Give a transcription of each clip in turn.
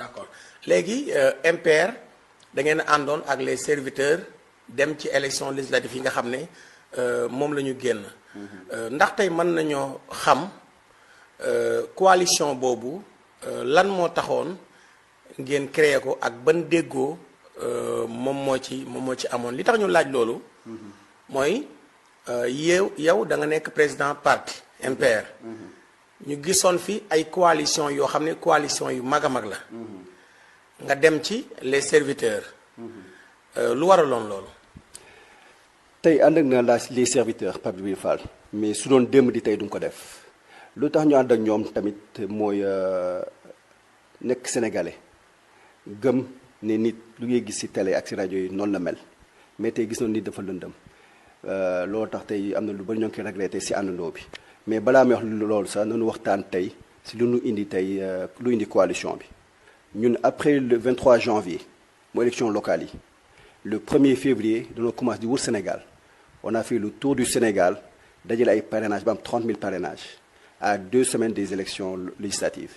d'accord léegi MPR da ngeen àndoon ak les serviteurs dem ci élection législative yi nga xam ne moom la ñu génn. ndax tey mën nañoo xam coalition boobu lan moo taxoon ngeen créé ko ak ban déggoo moom moo ci amoon li tax ñu laaj loolu. mooy yow da nga nekk président parti MPR. ñu gisoon fi ay coalition yoo xam ne coalition yu mag a mag la. nga dem ci les serviteurs. lu waraloon loolu. tey ànd ak na les serviteurs Pape Djibril Fall mais su doon démb di tey du ko def lu tax ñu ànd ak ñoom tamit mooy nekk sénégalais gëm ne nit lu ngay gis ci télé ak ci rajo yi noonu la mel mais tey gis noonu nit dafa lëndëm loolu tax tey am na lu bari ñoo ngi koy regretté ci àndandoo bi mais balaa may wax loolu sax nañu waxtaan tey ci lu ñu indi tey lu indi coalition bi ñun après le 23 janvier mu élection locale yi le 1er février dañoo commencé di wër Sénégal on a fait le tour du Sénégal dajale ay parrainage ba am 30 000 parrainages à 2 semaines des élections législatives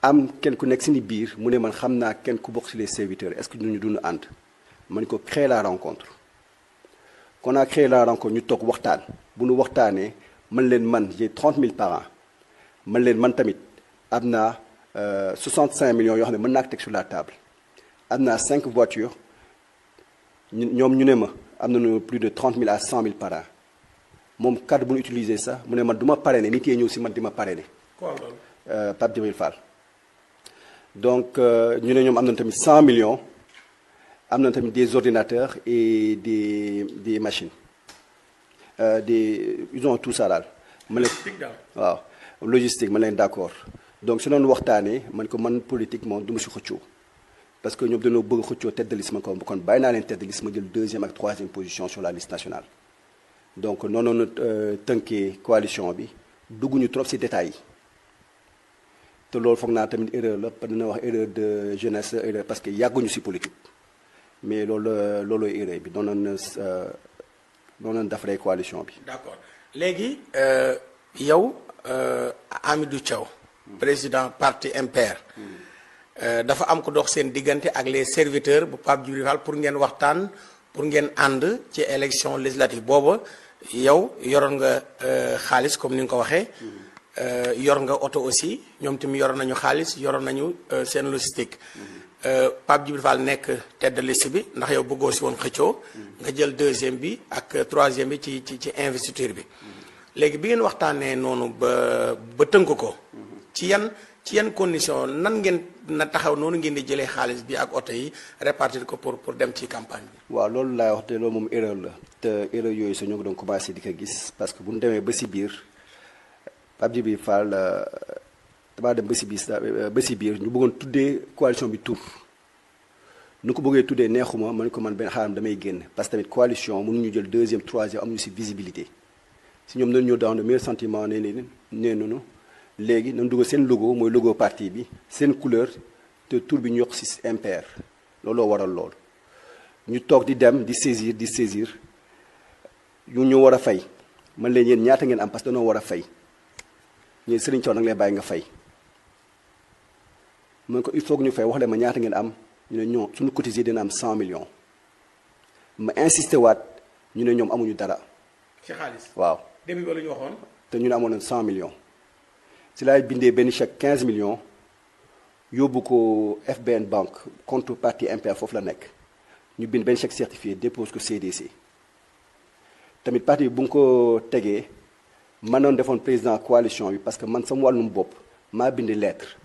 am kenn ku nekk si ni biir mu ne man xam naa kenn ku bokk ci les serviteurs est-ce que ñu dund ànd man ko créer la rencontre qu'on a créé la rencontre ñu toog waxtaan bu ñu waxtaanee man j'ai 30 000 parrains man tamit am naa 65 millions yoo xam ne mën naa ko teg sur la table am naa 5 voitures ñoom ñu ne ma am nañu plus de 30 000 à 100 000 parrains moom cadre bu ñu utilisé sax mu ne man du ma parrainer nit yi ñëw si man di ma parrainer. quoi loolu. Pape Djibril Fall. donc ñu ne ñoom am nañu tamit 100 millions am nañu tamit des ordinateurs et des machines ils ont tout ça daal. ma leen waaw logistique ma leen d'accord donc su doon waxtaanee man ko man politique moom du ma si xëccoo. parce que ñoom dañoo bëgg xëccoo tête de liste ma ko kon bàyyi naa leen tête de liste ma jël 2e ak 3e position sur la liste nationale donc noonu tënkee coalition bi dugguñu trop ci détails yi te loolu foog naa tamit erreur la dina wax erreur de jeunesse erreur parce que yàgguñu ci politique mais loolooy erreur bi noonu defaree coalition bi. d'accord léegi yow Hamidou Thiaw président parti MPR. dafa am ko dox seen diggante ak les serviteurs bu Pape Djibril Fall pour ngeen waxtaan pour ngeen ànd ci élection législative booba yow yoroon nga xaalis comme ni nga ko waxee. yor nga oto aussi ñoom tamit yoroon nañu xaalis yoroon nañu seen logistique. Pape Djibril Fall nekk tête de liste bi ndax yow bëggoo si woon xëccoo. nga jël 2e bi ak 3e bi ci investiture bi. léegi bi ngeen waxtaanee noonu ba tënk ko. ci yan condition nan ngeen na taxaw noonu ngeen di jëlee xaalis bi ak oto yi répartir ko pour dem ci campagne bi. waaw loolu laay wax te loolu moom erreur la te erreur yooyu sax ñoo ngi doon commencé di ko gis parce que bu ñu demee ba si biir Pape Djibril Fall damaa dem ba si biir ñu bëggoon tuddee coalition bi tur nu ko bëggee tuddee neexuma man ko man benn xaaram damay génn parce que tamit coalition mënuñu jël 2e 3e amuñu si visibilité si ñoom dañu ñëw dans le meilleur sentiment nee nañu léegi nañ dugal seen logo mooy logo parti bi seen couleur te tur bi ñu yokk ci MPR looloo waral lool ñu toog di dem di saisir ñu war a fay man leen yéen ñaata ngeen am parce que dañoo war a fay ñeen Serigne Thiaw nag lay bàyyi nga fay man ko il faut que ñu fay wax leen ma ñaata ngeen am ñu ne ñoo suñu cotisé dina am 100 millions ma insisté waat ñu ne ñoom amuñu dara. ci xaalis waaw. début ba la ñu waxoon. te ñu ne amoon na 100 millions. si laay bindee benn chèque 15 millions yóbbu ko FBN banque compte parti MPR foofu la nekk ñu bind benn chèque certifié dépose ko CDC tamit parti bi bu nga ko tegee man noon defoon président coalition bi parce que man sama wàllum bopp maa bind lettre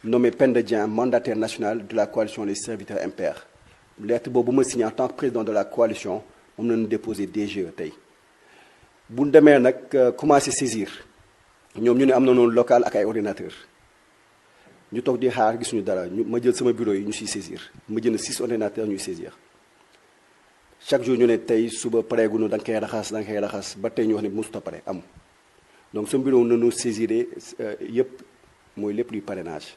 nommé Penda Dieng mandataire national de la coalition des serviteurs MPR lettre boobu ma signé en tant que président de la coalition moom la ñu déposé DGE tey bu ñu demee nag commencé saisir. ñoom ñu ne am na noonu local ak ay ordinateur ñu toog di xaar gisuñu dara ma jël sama bureau yi ñu siy saisir ma jënd 6 ordinateurs ñuy saisir chaque jour ñu ne tey suba pareegunu da nga koy raxas ba tey ñu wax ne mosut a pare am donc sama bureau nañu saisiré yëpp mooy lépp luy parrainage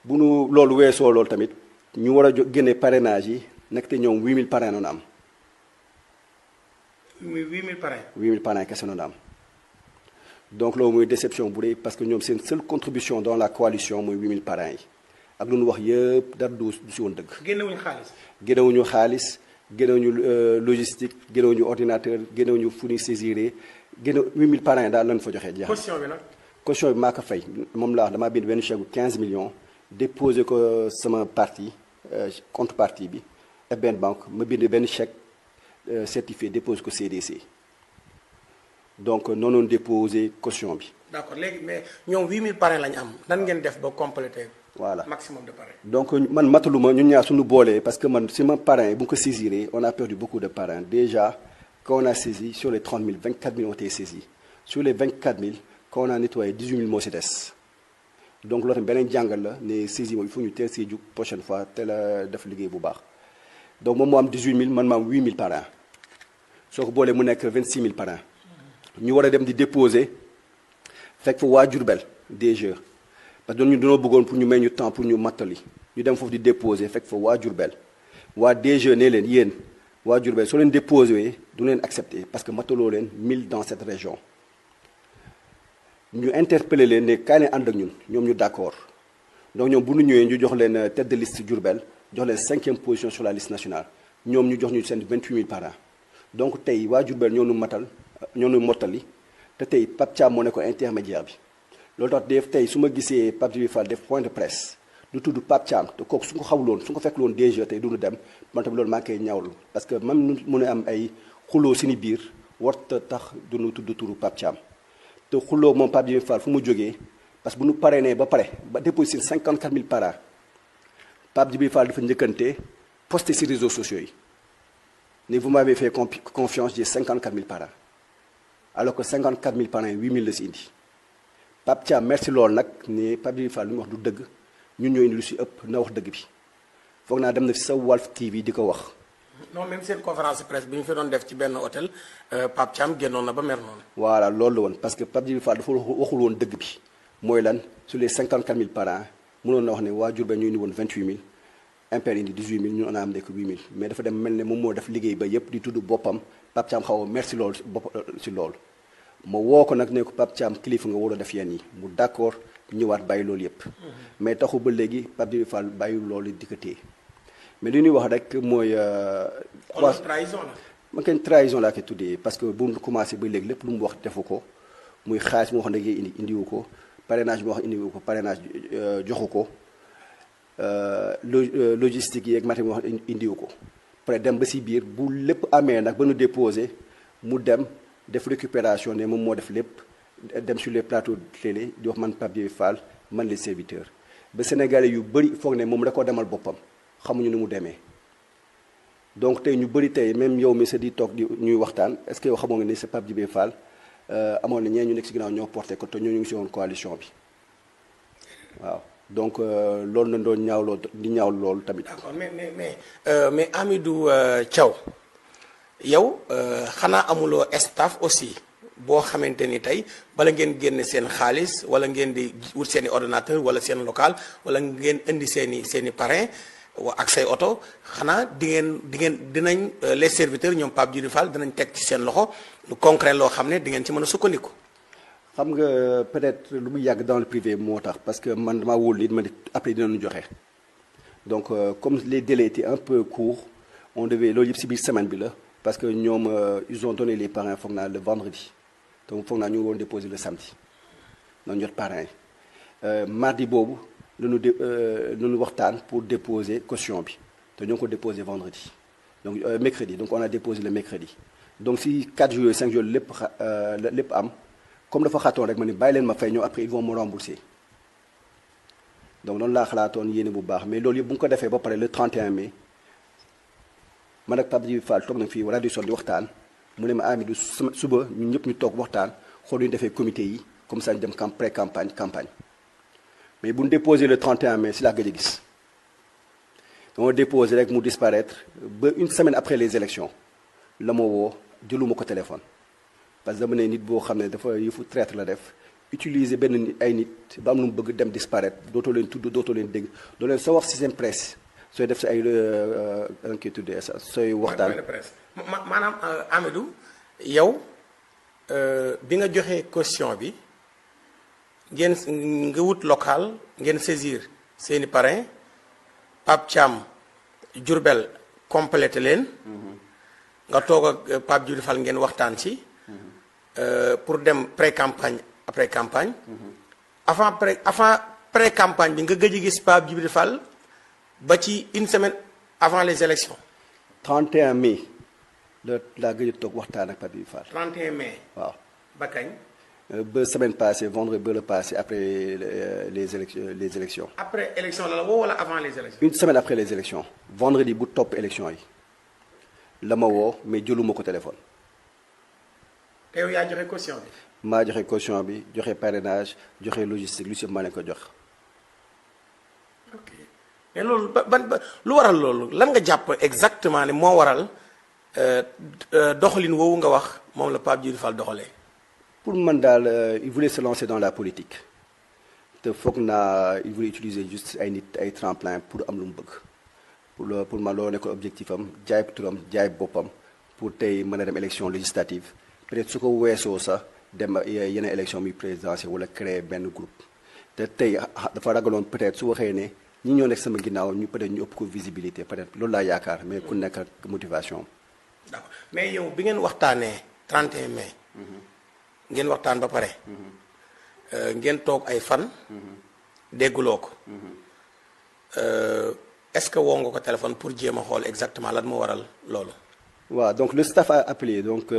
bu nu loolu weesoo loolu tamit ñu war a génne parrainage yi nekk te ñoom 8000 parrains noonu am. muy 8000 parrains. 8000 parrains kese noonu am. donc loolu mooy déception bu rëy parce que ñoom seen seule contribution dans la coalition mooy 8000 parrains yi ak lu ñu wax yëpp dara du si woon dëgg. génnewuñu xaalis. génnewuñu xaalis génnewuñu logistique génnewuñu ordinateur génnewuñu fu ñuy saisir génne 8000 parrains daal lañ fa joxe. jeex caution bi nag. caution bi maa ko fay moom laa wax damaa bind benn chèque bu 15 millions déposé ko sama parti compte parti bi FBN banque ma bind benn chèque certifié déposé ko CDC donc noonu déposé caution bi. d'accord léegi mais ñoom 8000 parrains lañu am nan ngeen def ba compléter. voilà maximum de parrains. donc man mataluma ñun ñaar suñu boolee parce que man si ma parrain bu ñu ko saisiree on a perdu beaucoup de parrains déjà quand on a saisi sur les 30 000 24 000 ont été saisis sur les 24 000 quand on a nettoyé 18 000 moo si des donc loolu tamit beneen jàngal la ne saisi moom il faut ñu teel see jug prochaine fois teel a def liggéey bu baax donc moom moo am 18 000 man ma am 8 000 parrains soo ko boolee mu nekk 26 000 parrains ñu war a dem di déposer fekk fa waa Diourbel DG parce que ñun dañoo bëggoon pour ñu may ñu temps pour ñu mattali ñu dem foofu di déposer fekk fa waa Diourbel waa DG ne leen yéen waa Diourbel soo leen déposé du leen accepté parce que mataloo leen 1000 dans cette région ñu interpellé leen ne kaay leen ànd ak ñun ñoom ñu d'accord donc ñoom bu ñu ñëwee ñu jox leen tête de liste Diourbel jox leen 5e position sur la liste nationale ñoom ñu jox ñu seen 28 000 parrains donc tey waa Diourbel ñoo ñu mottali te tey Pape Thiam moo nekkoon intermédiaire bi loolu tax def tey su ma gisee Pape Djibril Fall def point de presse du tudd Pape Thiam te kooku su ko xawuloon su ko fekkloon DG tey duñu dem man tamit loolu maa ngi koy ñaawlu parce que même nu mën a am ay xuloo seeni biir warta tax duñu tudd turu Pape Thiam te xuloo moom Pape Djibril Fall fu mu jógee parce que bu ñu parrainé ba pare ba déposé 54 000 parrains Pape Djibril Fall dafa njëkkante posté ci réseaux sociaux yi ne vous m'avez fait confiance j'ai 54 000 parrains alors que 54 000 parrains 8 000 la si indi Pape Thiam merci loolu nag ne Pape Djibril Fall lu mu wax du dëgg ñun ñoo indi lu si ëpp na wax dëgg bi foog naa dem na fi sa Walf TV di ko wax. non même seen conférence de presse bi ñu fi doon def ci benn hôtel Pape Thiam génnoon na ba mer noonu. voilà loolu la woon parce que Pape Djibril Fall dafa waxul woon dëgg bi mooy lan sur les 54 000 parrains mënoon na wax ne waa Diourbel ñu indi woon 28 000 Impair indi 18 000 ñun on a am nekk 8 000 mais dafa dem mel ne moom moo def liggéey ba yëpp di tudd boppam Pape Thiam xaw a merci loolu si loolu. ma woo ko nag ne ko Pape Thiam kilifa nga war a def yenn yi mu d'accord ñëwaat bàyyi loolu yëpp. mais taxu ba léegi Pape Djibril Fall bàyyi loolu di ko téye mais li ñuy wax rek mooy. trahison la. ma kenn trahison laa koy tuddee parce que bu mu commencé ba léegi lépp lu mu wax defu ko muy xaalis moo xam ne indiwu ko parrainage moo xam indiwu ko parrainage joxu ko logistique yeeg matériel moo xam indiwu ko. après dem ba si biir bu lépp amee nag ba nu déposé mu dem. def récupération ne moom moo def lépp dem sur les plateaux de télé di wax man Pape Djibril Fall man les serviteurs ba sénégalais yu bëri foog ne moom da ko demal boppam xamuñu ni mu demee donc tey ñu bëri tey même yow mi sa di toog di ñuy waxtaan est-ce que yow xamoo nga ni sa Pape Djibril Fall amoon na ñee ñu nekk si ginnaaw ñoo porté ko te ñoo ñu ngi si woon coalition bi waaw donc loolu na doon ñaawloo di ñaaw loolu tamit. d'accord mais Hamidou Thiaw yow xanaa amuloo staff aussi boo xamante ni tey bala ngeen génne seen xaalis wala ngeen di wut seen i ordinateur wala seen local wala ngeen indi seen i parrain ak say oto xanaa dinañ les serviteurs ñoom Pape Djibril Fall dinañ teg ci seen loxo lu concret loo xam ne di ngeen ci mën a sukkandiku. xam nga peut-être lu mu yàgg dans le privé moo tax parce que man damaa wóolu it ma ne après dinañu joxe donc comme les délais étaient un peu courts on devait loolu yëpp si biir semaine bi la. parce que ñoom ils ont donné les parrains foog naa le vendredi donc foog naa ñu ngi woon déposer le samedi noonu jot parrain yi mardi boobu lañu waxtaan pour déposer caution bi te ñoo ngi ko déposer vendredi donc mercredi donc on a déposé le mercredi donc si 4 jours 5 jours lépp am comme dafa xatoon rek ma ni bàyyi leen ma fay ñëw après ils vont me rembourser donc noonu laa xalaatoon yéene bu baax mais loolu yëpp bu ñu ko defee ba pare le 31 mai. man ak Pape Djibril Fall toog na fii wala di sol di waxtaan mu ne ma Hamidou suba ñun ñëpp ñu toog waxtaan xool ñu defee comité yi comme ça ñu dem pré campagne mais bu ñu déposé le 31 mai si laa gëj a gis dama déposé rek mu disparaître ba une semaine après les élections la ma woo jëluma ko téléphone parce que dama ne nit boo xam ne dafa yëfu traître la def utiliser benn ay nit ba am lu mu bëgg dem disparaître dootoo leen tudd dootoo leen dégg doo leen soo wax si seen presse. sooy def si ay inquiétude sooy waxtaan. maanaam Hamidou yow bi nga joxee caution bi ngeen nga wut local ngeen saisir seeni parrain Pape Thiam Diourbel complété leen. nga toog ak Pape Djibril Fall ngeen waxtaan ci. pour dem pré-campagne après campagne. avant pré-campagne bi nga gëj a gis Pape Djibril Fall ba ci une semaine avant les élections. 31 mai laa gëj a toog waxtaan ak Pape Djibril Fall. 31 mai. waaw ba kañ. ba semaine passée vendredi ba le passé après les élections. après élection la woo wala avant les élections. une semaine après les élections vendredi bu topp élection yi la ma woo mais jëluma ko téléphone. te yow yaa joxe caution bi. maa joxe caution bi joxe parrainage joxe logistique lu si maa leen ko jox. ok mais loolu ba lu waral loolu lan nga jàpp exactement ne moo waral doxalin woowu nga wax moom la Pape Djibril Fall doxalee. pour man daal il voulait se lancer dans la politique te foog naa il voulait utiliser juste ay nit ay tremplin pour am lu mu bëgg pour man loolu nekkoon objectif am jaay turam jaay boppam pour tey mën a dem élection législative peut-être su ko weesoo sax dem yeneen élection muy présidentielle wala créer benn groupe te tey dafa ragaloon peut-être su waxee ne ñi ñoo nekk sama ginnaaw ñu peut-être ñu ëpp ko visibilité peut-être loolu laa yaakaar mais ku nekk ak motivation. d'accord mais yow bi ngeen waxtaanee 31 mai. ngeen waxtaan ba pare. ngeen toog ay fan. dégguloo ko. est-ce que woo nga ko téléphone pour jéem a xool exactement lan moo waral loolu. waaw donc le staff a appelé donc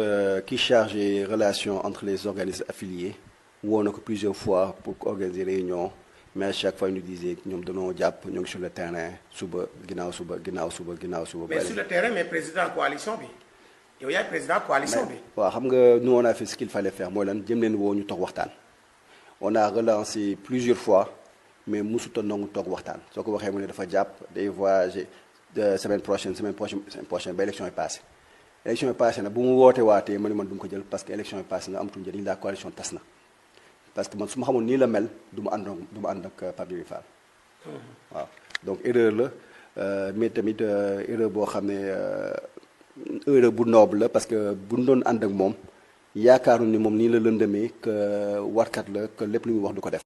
qui chargé relations entre les organismes affiliés woo na ko plusieurs fois pour organiser réunion mais à chaque fois ñu disait ñoom dañoo jàpp ñoo ngi sur le terrain suba ginnaaw suba. mais sur le terrain mais président coalition bi. yow yaay président coalition bi. waaw xam nga nous on a fait ce qu'il fallait faire mooy lan jëm leen woo ñu toog waxtaan. on a relancé plusieurs fois mais musuta nangu toog waxtaan soo ko waxee mu ne dafa jàpp day voyager semaine prochaine ba élection yi passé élection yi passé na bu mu woote waatee ma ne man du ma ko jël parce que élection yi passé na amatul njëriñ la coalition tas na parce que man su ma xamoon nii la mel du ma ànd ak Pape Djibril Fall. waaw donc erreur la mais tamit erreur boo xam ne erreur bu noble la parce que bu ñu doon ànd ak moom yaakaaru ni moom nii la lëndëmee que warkat la que lépp lu muy wax du ko def.